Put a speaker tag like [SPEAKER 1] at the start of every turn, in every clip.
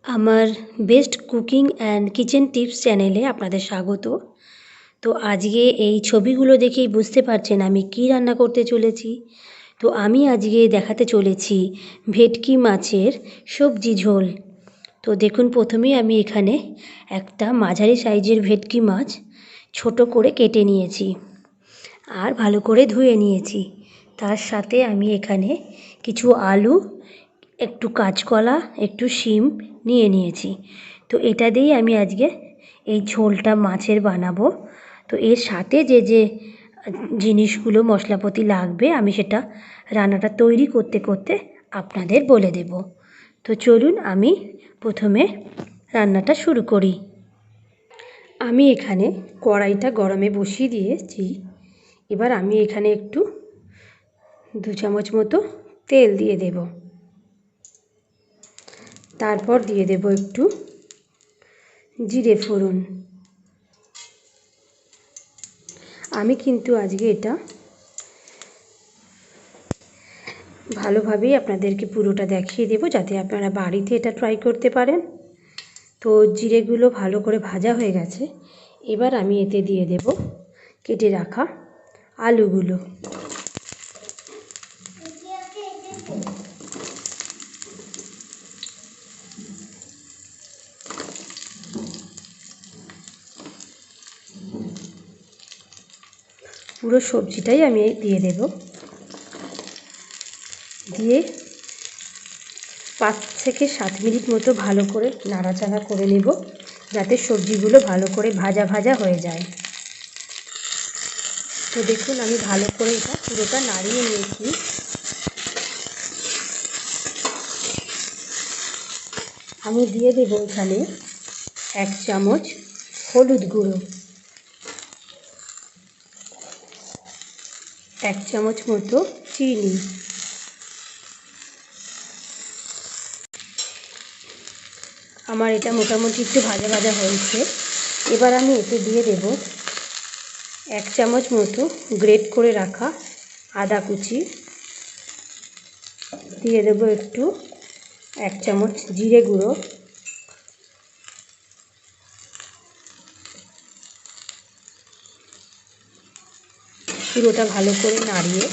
[SPEAKER 1] আমার best cooking and kitchen tips চ্যানেলে আপনাদের স্বাগত। তো আজকে এই ছবিগুলো দেখেই বুঝতে পারছেন আমি কি রান্না করতে চলেছি। তো আমি আজকে দেখাতে চলেছি ভেটকি মাছের সবজি ঝোল। তো দেখুন, প্রথমেই আমি এখানে একটা মাঝারি সাইজের ভেটকি মাছ ছোট করে কেটে নিয়েছি আর ভালো করে ধুয়ে নিয়েছি। তার সাথে আমি এখানে কিছু আলু, একটু কাঁচকলা, একটু শিম নিয়ে নিয়েছি। তো এটা দিয়েই আমি আজকে এই ঝোলটা মাছের বানাবো। তো এর সাথে যে যে জিনিসগুলো মশলাপাতি লাগবে আমি সেটা রান্নাটা তৈরি করতে করতে আপনাদের বলে দেব। তো চলুন আমি প্রথমে রান্নাটা শুরু করি। আমি এখানে কড়াইটা গরমে বসিয়ে দিয়েছি। এবার আমি এখানে একটু 2 চামচ মতো তেল দিয়ে দেব। তারপর দিয়ে দেব একটু জিরে ফোড়ন। আমি কিন্তু আজকে এটা ভালোভাবেই আপনাদেরকে পুরোটা দেখিয়ে দেব, যাতে আপনারা বাড়িতে এটা ট্রাই করতে পারেন। তো জিরেগুলো ভালো করে ভাজা হয়ে গেছে। এবার আমি এতে দিয়ে দেব কেটে রাখা আলুগুলো। পুরো সবজিটাই আমি দিয়ে দেব। দিয়ে 5 থেকে 7 মিনিট মতো ভালো করে নাড়াচাড়া করে নেব, যাতে সবজিগুলো ভালো করে ভাজা ভাজা হয়ে যায়। তো দেখুন, আমি ভালো করে এটা পুরোটা নাড়িয়ে নিয়েছি। আমি দিয়ে দেব এখানে 1 চামচ হলুদ গুঁড়ো, 1 চামচ মতো চিনি, আমার এটা মোটামুটি একটু ভাজা ভাজা হয়েছে। এবার আমি এতে দিয়ে দেব 1 চামচ মতো গ্রেট করে রাখা আদা কুচি, দিয়ে দেব একটু 1 চামচ জিরে গুঁড়ো, পুরোটা ভালো করে নাড়িয়ে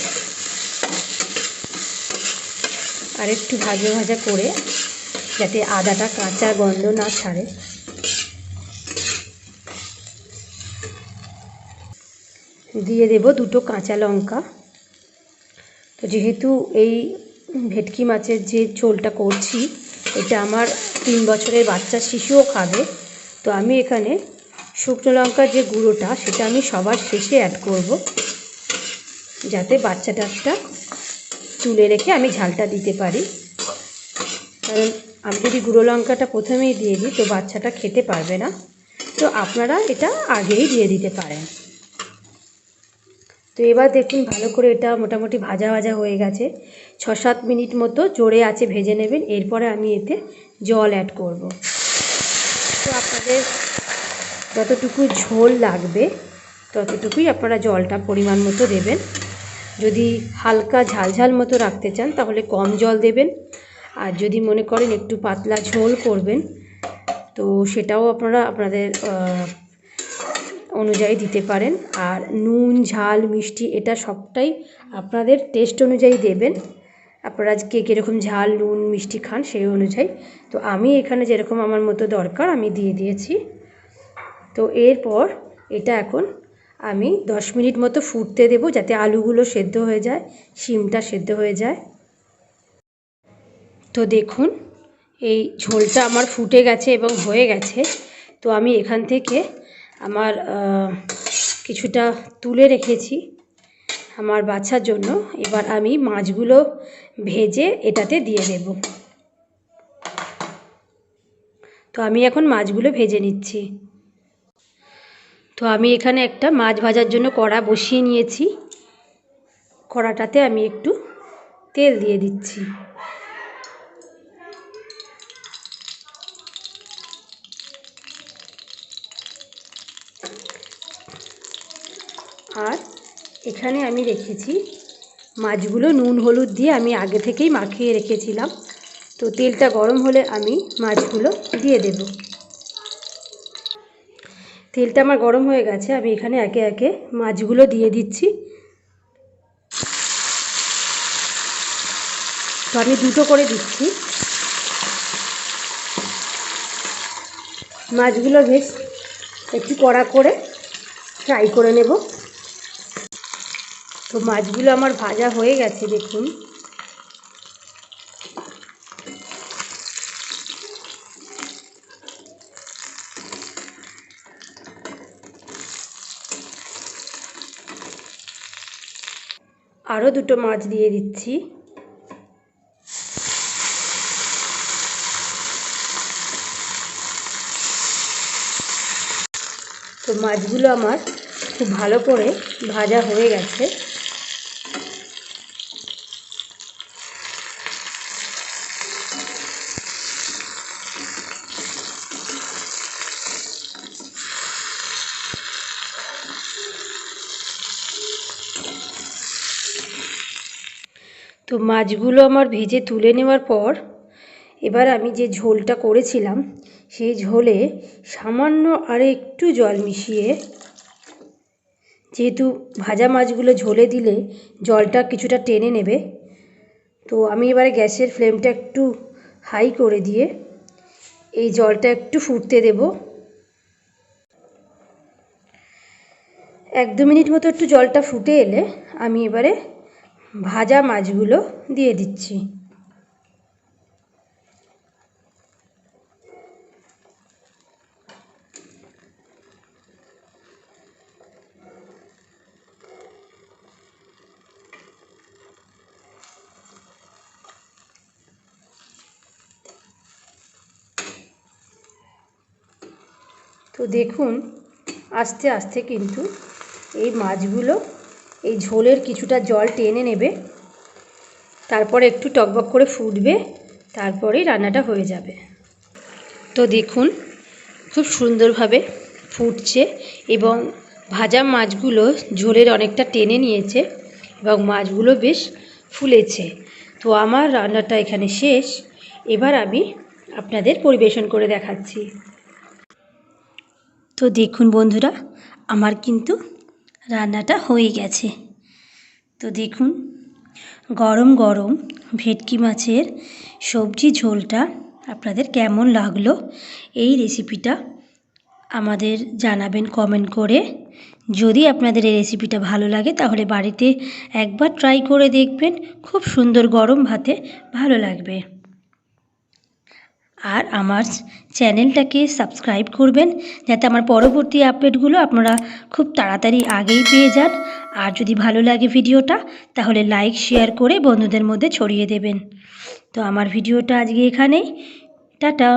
[SPEAKER 1] আর একটু ভাজা ভাজা করে, যাতে আদাটা কাঁচা গন্ধ না ছাড়ে, দিয়ে দেব 2টো কাঁচা লঙ্কা। তো যেহেতু এই ভেটকি মাছের যে ঝোলটা করছি, এটা আমার 3 বছরের বাচ্চা শিশুও খাবে। তো আমি এখানে শুকনো লঙ্কার যে গুঁড়োটা সেটা আমি সবার শেষে অ্যাড করব, যাতে বাচ্চাটাটা তুলে রেখে আমি ঝালটা দিতে পারি। কারণ আমি যদি গুঁড়ো লঙ্কাটা প্রথমেই দিয়ে দিই তো বাচ্চাটা খেতে পারবে না। তো আপনারা এটা আগেই দিয়ে দিতে পারেন। তো এবার দেখুন, ভালো করে এটা মোটামুটি ভাজা ভাজা হয়ে গেছে। 6-7 মিনিট মতো জোরে আঁচে ভেজে নেবেন। এরপরে আমি এতে জল অ্যাড করব। তো আপনাদের যতটুকু ঝোল লাগবে ততটুকুই আপনারা জলটা পরিমাণ মতো দেবেন। যদি হালকা ঝালঝাল মতো রাখতে চান তাহলে কম জল দেবেন, আর যদি মনে করেন একটু পাতলা ঝোল করবেন তো সেটাও আপনারা আপনাদের অনুযায়ী দিতে পারেন। আর নুন, ঝাল, মিষ্টি এটা সবটাই আপনাদের টেস্ট অনুযায়ী দেবেন। আপনারা কে কীরকম ঝাল, নুন, মিষ্টি খান সেই অনুযায়ী। তো আমি এখানে যেরকম আমার মতো দরকার আমি দিয়ে দিয়েছি। তো এরপর এটা এখন আমি 10 মিনিট মতো ফুটতে দেব, যাতে আলুগুলো সেদ্ধ হয়ে যায়, শিমটা সেদ্ধ হয়ে যায়। তো দেখুন, এই ঝোলটা আমার ফুটে গেছে এবং হয়ে গেছে। তো আমি এখান থেকে আমার কিছুটা তুলে রেখেছি আমার বাচ্চার জন্য। এবার আমি মাছগুলো ভেজে এটাতে দিয়ে দেব। তো আমি এখন মাছগুলো ভেজে নিচ্ছি। তো আমি এখানে একটা মাছ ভাজার জন্য কড়া বসিয়ে নিয়েছি। কড়াটাতে আমি একটু তেল দিয়ে দিচ্ছি। আর এখানে আমি রেখেছি মাছগুলো নুন হলুদ দিয়ে আমি আগে থেকেই মাখিয়ে রেখেছিলাম। তো তেলটা গরম হলে আমি মাছগুলো দিয়ে দেব। তেলটা আমার গরম হয়ে গেছে, আমি এখানে একে একে মাছগুলো দিয়ে দিচ্ছি। তো আমি দুটো করে দিচ্ছি। মাছগুলো বেশ একটু কড়া করে ফ্রাই করে নেব। তো মাছগুলো আমার ভাজা হয়ে গেছে, দেখুন। আরও দুটো মাছ দিয়ে দিচ্ছি। তো মাছগুলো আমার খুব ভালো করে ভাজা হয়ে গেছে। তো মাছগুলো আমার ভেজে তুলে নেওয়ার পর এবার আমি যে ঝোলটা করেছিলাম সেই ঝোলে সামান্য আর একটু জল মিশিয়ে, যেহেতু ভাজা মাছগুলো ঝোলে দিলে জলটা কিছুটা টেনে নেবে, তো আমি এবারে গ্যাসের ফ্লেমটা একটু হাই করে দিয়ে এই জলটা একটু ফুটতে দেব। 1-2 মিনিট মতো একটু জলটা ফুটে এলে আমি এবারে ভাজা মাছগুলো দিয়ে দিচ্ছি। তো দেখুন আস্তে আস্তে কিন্তু এই মাছগুলো এই ঝোলের কিছুটা জল টেনে নেবে, তারপরে একটু টকবক করে ফুটবে, তারপরেই রান্নাটা হয়ে যাবে। তো দেখুন খুব সুন্দরভাবে ফুটছে এবং ভাজা মাছগুলো ঝোলের অনেকটা টেনে নিয়েছে এবং মাছগুলো বেশ ফুলেছে। তো আমার রান্নাটা এখানে শেষ। এবার আমি আপনাদের পরিবেশন করে দেখাচ্ছি। তো দেখুন বন্ধুরা, আমার কিন্তু রান্নাটা হয়ে গেছে। তো দেখুন গরম গরম ভেটকি মাছের সবজি ঝোলটা আপনাদের কেমন লাগলো, এই রেসিপিটা আমাদের জানাবেন কমেন্ট করে। যদি আপনাদের এই রেসিপিটা ভালো লাগে তাহলে বাড়িতে একবার ট্রাই করে দেখবেন, খুব সুন্দর গরম ভাতে ভালো লাগবে। আর আমার চ্যানেলটাকে সাবস্ক্রাইব করবেন যাতে আমার পরবর্তী আপডেটগুলো আপনারা খুব তাড়াতাড়ি আগেই পেয়ে যান। আর যদি ভালো লাগে ভিডিওটা তাহলে লাইক শেয়ার করে বন্ধুদের মধ্যে ছড়িয়ে দেবেন। তো আমার ভিডিওটা আজকে এখানেই, টাটা।